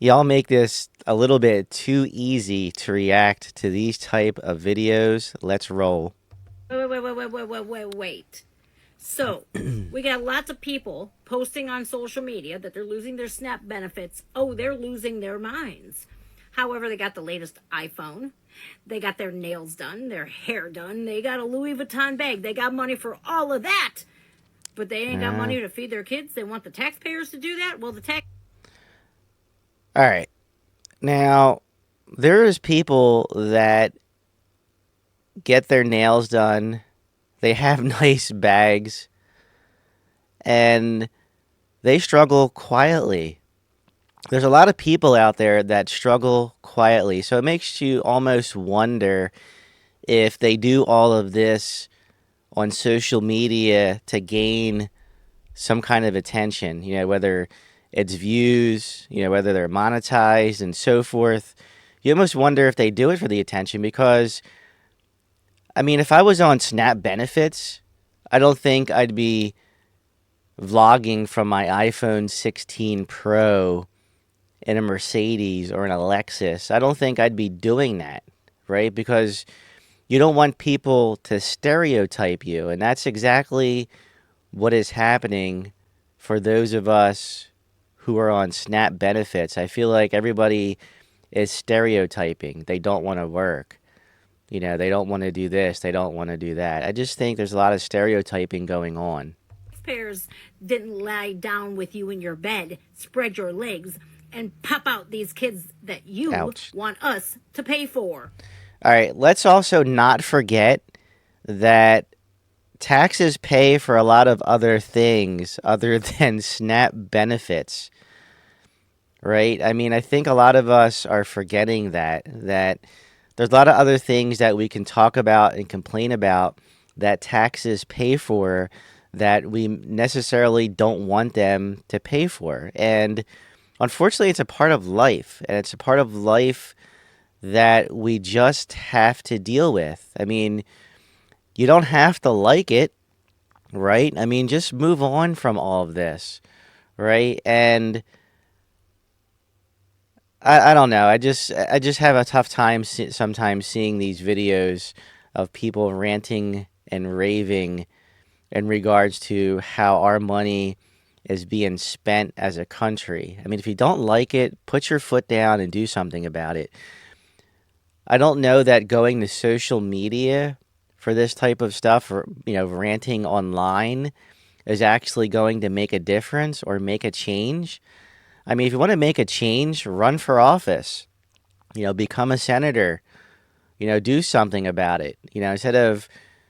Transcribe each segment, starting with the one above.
Y'all make this a little bit too easy to react to these type of videos. Let's roll. Wait. So, we got lots of people posting on social media that they're losing their SNAP benefits. Oh, they're losing their minds. However, they got the latest iPhone. They got their nails done, their hair done. They got a Louis Vuitton bag. They got money for all of that. But they ain't got Uh, money to feed their kids. They want the taxpayers to do that. Well, the tax all right. Now, there's people that get their nails done. They have nice bags and they struggle quietly. There's a lot of people out there that struggle quietly. So it makes you almost wonder if they do all of this on social media to gain some kind of attention, whether it's views, whether they're monetized and so forth. You almost wonder if they do it for the attention because, I mean, if I was on Snap benefits, I don't think I'd be vlogging from my iPhone 16 Pro in a Mercedes or an Lexus. I don't think I'd be doing that, right? Because you don't want people to stereotype you. And that's exactly what is happening for those of us who are on SNAP benefits. I feel like everybody is stereotyping. They don't want to work. They don't want to do this. They don't want to do that. I just think there's a lot of stereotyping going on. taxpayers didn't lie down with you in your bed, spread your legs, and pop out these kids that you Ouch. want us to pay for. All right. Let's also not forget that taxes pay for a lot of other things other than SNAP benefits, right? I mean, I think a lot of us are forgetting that there's a lot of other things that we can talk about and complain about that taxes pay for that we necessarily don't want them to pay for. And unfortunately, it's a part of life, and it's a part of life that we just have to deal with. I mean, you don't have to like it, right? I mean, just move on from all of this, right? And I don't know. I just have a tough time sometimes seeing these videos of people ranting and raving in regards to how our money is being spent as a country. I mean, if you don't like it, put your foot down and do something about it. I don't know that going to social media for this type of stuff or, ranting online is actually going to make a difference or make a change. I mean, if you want to make a change, run for office, become a senator, do something about it, instead of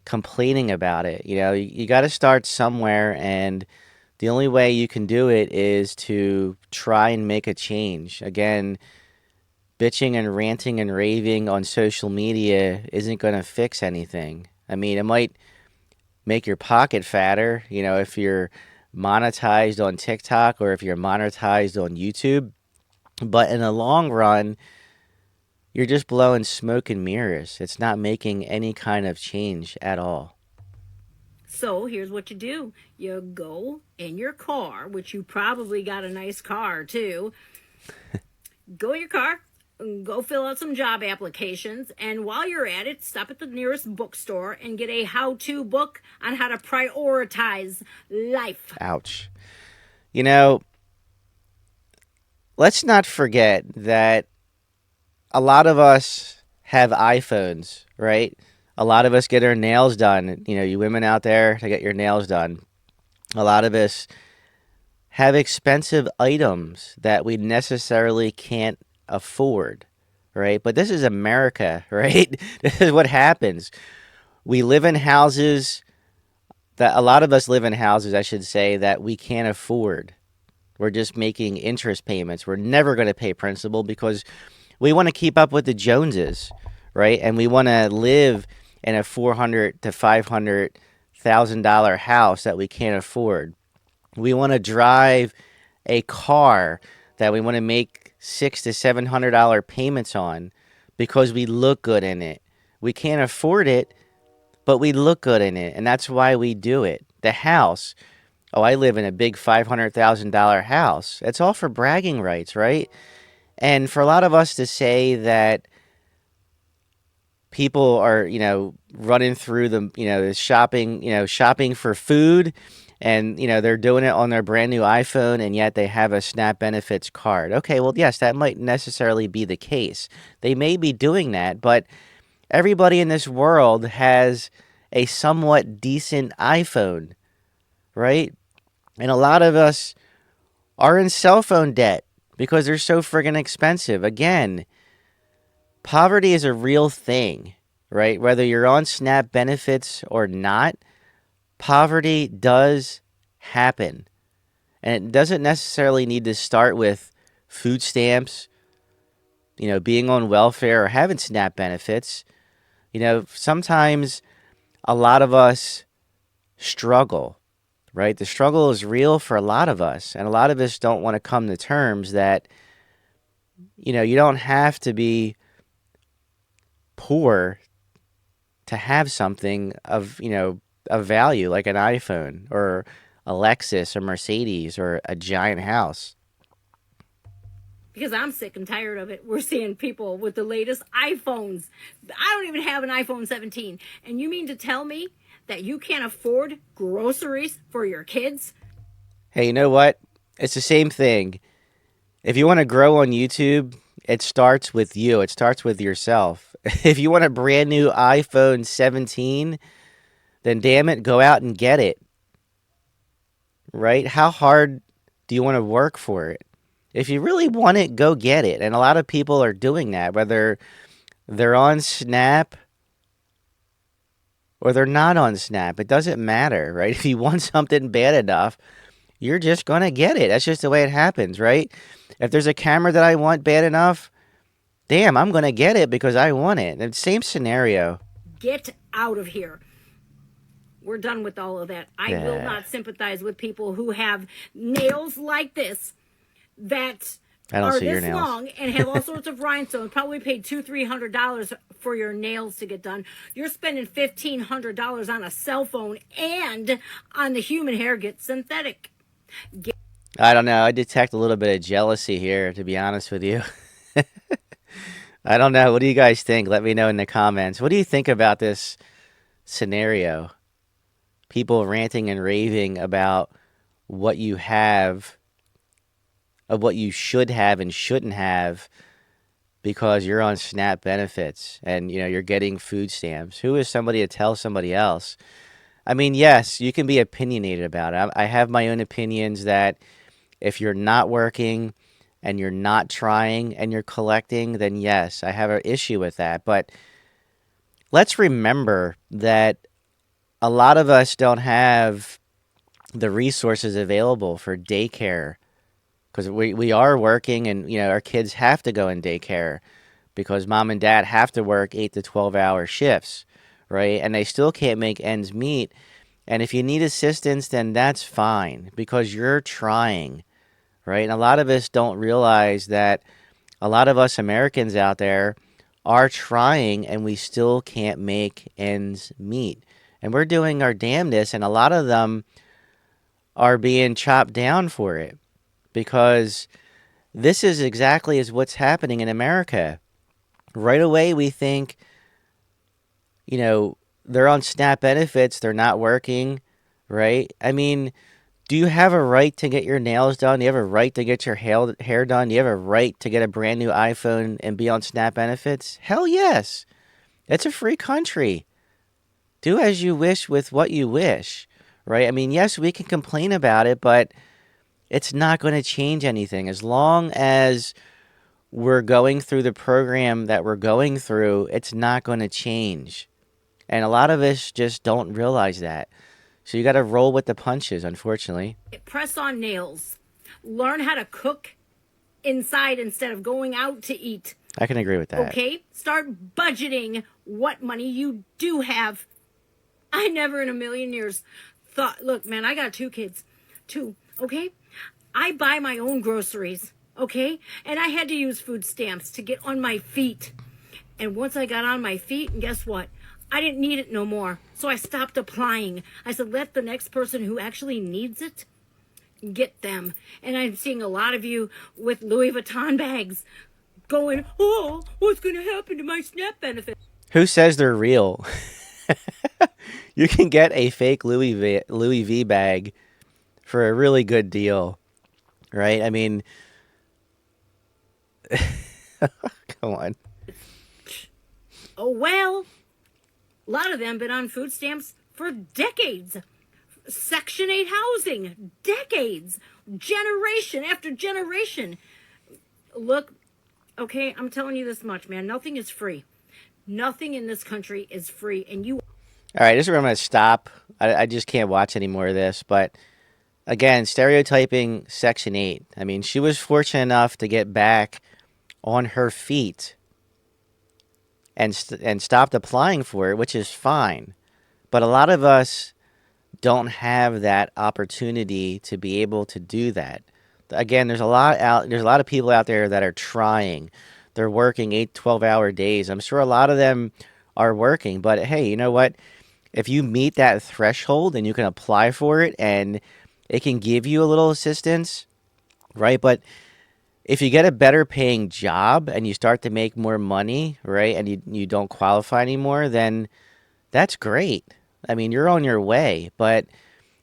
complaining about it. You got to start somewhere, and the only way you can do it is to try and make a change. Again, bitching and ranting and raving on social media isn't going to fix anything. I mean, it might make your pocket fatter, if you're monetized on TikTok or if you're monetized on YouTube. But in the long run, you're just blowing smoke and mirrors. It's not making any kind of change at all. So here's what you do: you go in your car, which you probably got a nice car too. Go in your car, go fill out some job applications, and while you're at it, stop at the nearest bookstore and get a how to book on how to prioritize life. Ouch. You know, let's not forget that a lot of us have iPhones, right? A lot of us get our nails done. You women out there to get your nails done. A lot of us have expensive items that we necessarily can't afford, right? But this is America, right? This is what happens. We live in houses that a lot of us live in houses, I should say, that we can't afford. We're just making interest payments. We're never going to pay principal because we want to keep up with the Joneses, right? And we want to live in a $400 to $500,000 house that we can't afford. We want to drive a car that we want to make $600 to $700 payments on because we look good in it. We can't afford it, but we look good in it, and that's why we do it. The house. Oh, I live in a big $500,000 house. It's all for bragging rights, right? And for a lot of us to say that people are, running through the shopping, shopping for food, and they're doing it on their brand new iPhone, and yet they have a SNAP benefits card. Okay, well, yes, that might necessarily be the case. They may be doing that, but everybody in this world has a somewhat decent iPhone, right? And a lot of us are in cell phone debt because they're so friggin' expensive. Again, poverty is a real thing, right? Whether you're on SNAP benefits or not, poverty does happen. And it doesn't necessarily need to start with food stamps, being on welfare or having SNAP benefits. Sometimes a lot of us struggle, right? The struggle is real for a lot of us. And a lot of us don't want to come to terms that, you don't have to be poor to have something of value like an iPhone or a Lexus or Mercedes or a giant house. Because I'm sick and tired of it. We're seeing people with the latest iPhones. I don't even have an iPhone 17. And you mean to tell me that you can't afford groceries for your kids? Hey, you know what? It's the same thing. If you want to grow on YouTube, it starts with you. It starts with yourself. If you want a brand new iPhone 17, then damn it, go out and get it, right? How hard do you want to work for it? If you really want it, go get it. And a lot of people are doing that, whether they're on Snap or they're not on Snap. It doesn't matter, right? If you want something bad enough, you're just going to get it. That's just the way it happens, right? If there's a camera that I want bad enough, damn, I'm going to get it because I want it. And same scenario. Get out of here. We're done with all of that. I will Yeah, not sympathize with people who have nails like this that I don't are see your this nails. long and have all sorts of rhinestones. Probably paid $200-300 for your nails to get done. You're spending $1,500 on a cell phone and on the human hair gets synthetic. I don't know. I detect a little bit of jealousy here, to be honest with you. I don't know. What do you guys think? Let me know in the comments. What do you think about this scenario? People ranting and raving about what you have, of what you should have and shouldn't have because you're on SNAP benefits and you're getting food stamps. Who is somebody to tell somebody else? I mean, yes, you can be opinionated about it. I have my own opinions that if you're not working and you're not trying and you're collecting, then yes, I have an issue with that. But let's remember that a lot of us don't have the resources available for daycare because we are working and our kids have to go in daycare because mom and dad have to work 8 to 12-hour shifts, right? And they still can't make ends meet. And if you need assistance, then that's fine because you're trying, right? And a lot of us don't realize that a lot of us Americans out there are trying and we still can't make ends meet. And we're doing our damnedest, and a lot of them are being chopped down for it because this is exactly as what's happening in America. Right away, we think, they're on SNAP benefits, they're not working, right? I mean, do you have a right to get your nails done? Do you have a right to get your hair done? Do you have a right to get a brand new iPhone and be on SNAP benefits? Hell yes. It's a free country. Do as you wish with what you wish, right? I mean, yes, we can complain about it, but it's not going to change anything. As long as we're going through the program that we're going through, it's not going to change. And a lot of us just don't realize that. So you got to roll with the punches, unfortunately. Press on nails. Learn how to cook inside instead of going out to eat. I can agree with that. Okay? Start budgeting what money you do have. I never in a million years thought, look, man, I got two kids. Two, okay? I buy my own groceries, okay? And I had to use food stamps to get on my feet. And once I got on my feet, and guess what? I didn't need it no more. So I stopped applying. I said, let the next person who actually needs it Get them. And I'm seeing a lot of you with Louis Vuitton bags going, oh, what's going to happen to my SNAP benefit? Who says they're real? You can get a fake Louis V bag for a really good deal, right? I mean, come on. Oh, well, a lot of them been on food stamps for decades. Section 8 housing, decades, generation after generation. Look, okay, I'm telling you this much, man. Nothing is free. Nothing in this country is free. And you All right, this is where I'm going to stop. I just can't watch any more of this. But again, stereotyping Section 8. I mean, she was fortunate enough to get back on her feet and stopped applying for it, which is fine. But a lot of us don't have that opportunity to be able to do that. Again, there's a lot of people out there that are trying. They're working 8, 12-hour days. I'm sure a lot of them are working, but hey, you know what? If you meet that threshold and you can apply for it and it can give you a little assistance, right? But if you get a better paying job and you start to make more money, right, and you don't qualify anymore, then that's great. I mean, you're on your way. But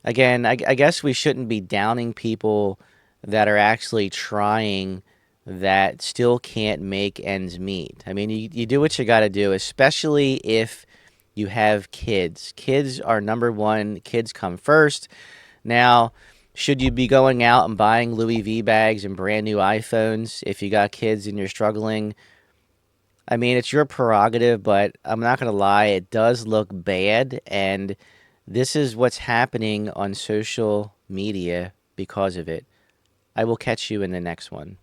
again, I guess we shouldn't be downing people that are actually trying that still can't make ends meet. I mean, you do what you got to do, especially if you have kids. Kids are number one, kids come first. Now, should you be going out and buying Louis V bags and brand new iPhones if you got kids and you're struggling? I mean, it's your prerogative, but I'm not going to lie, it does look bad. And this is what's happening on social media because of it. I will catch you in the next one.